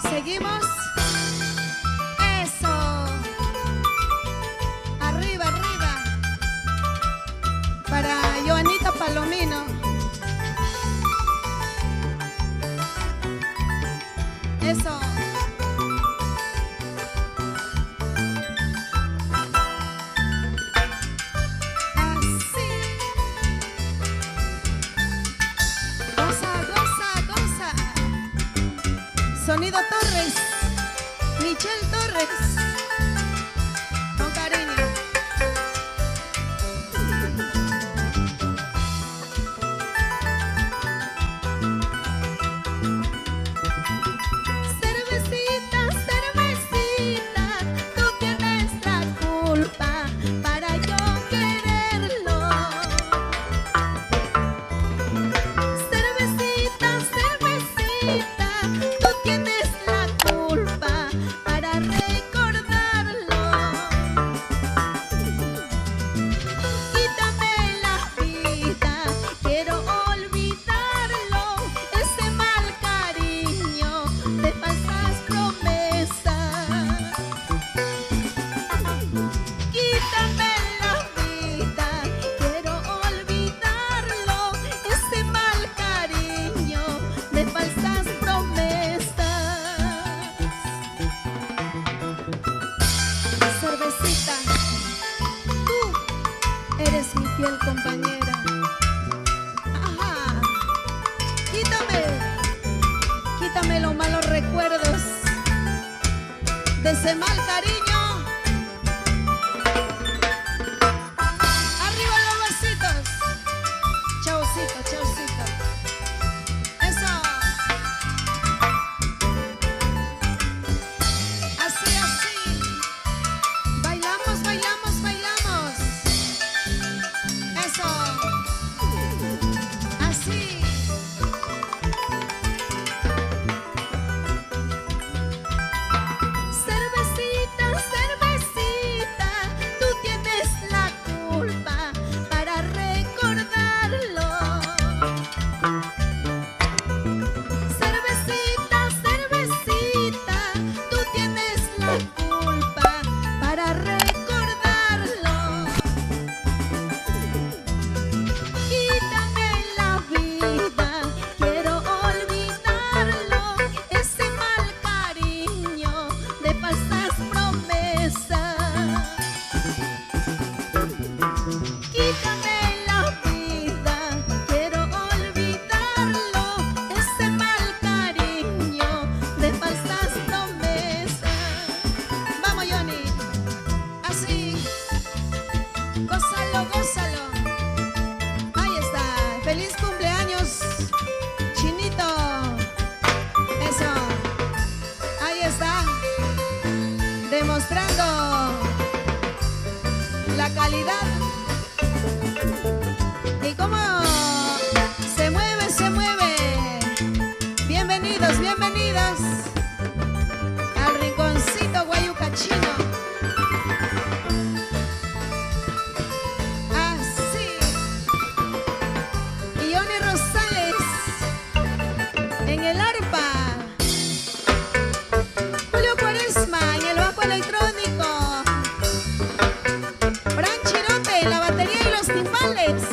Seguimos. Eso. Arriba, arriba. Para Joanita Palomino. Eso. Así. Goza, goza, goza. Sonido Torres, Michelle Torres, con cariño. Cervecita, cervecita, tú tienes la culpa para yo quererlo. Cervecita, cervecita, tú tienes la culpa para recordarlo. Quítame la vida, quiero olvidarlo. Ese mal cariño de falsas promesas. Quítame la vida, quiero olvidarlo. Ese mal cariño de falsas promesas. Cervecita, tú eres mi fiel compañera. Ajá. Quítame, quítame los malos recuerdos de ese mal cariño. Arriba los vasitos. Chaucito, chaucito. Eso. Así, así. Bailamos, bailamos, bailamos. Eso. Así. Cervecita, cervecita, tú tienes la culpa para recordarlo. Cervecita, cervecita, tú tienes la culpa para recordarlo. Quítame la vida, quiero olvidarlo. Ese mal cariño de falsas promesas. Quítame la vida, quiero olvidarlo. Ese mal cariño de falsas promesas. Vamos, Johnny. Así. Gózalo, gózalo. Ahí está. Feliz cumpleaños, Chinito. Eso. Ahí está. Demostrando la calidad. Y cómo se mueve, se mueve. Bienvenidos, bienvenidos al rinconcito guayucachino. Así. Y Johnny Rosales en el arpa. Julio Cuaresma en el bajo electrónico. Fran Chirote en la batería y los timbales.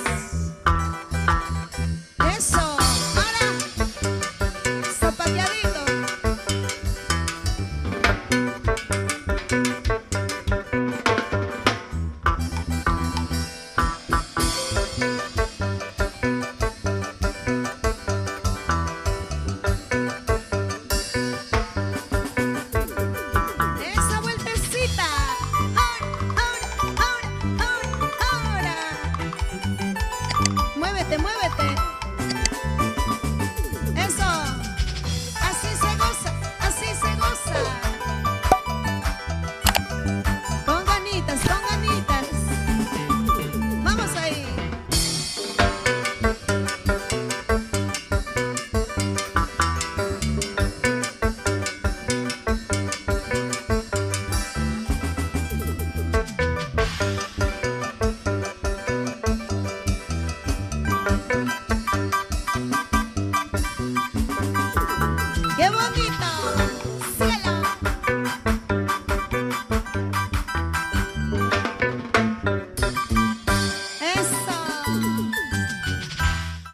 Eso. Ahora, zapateadito.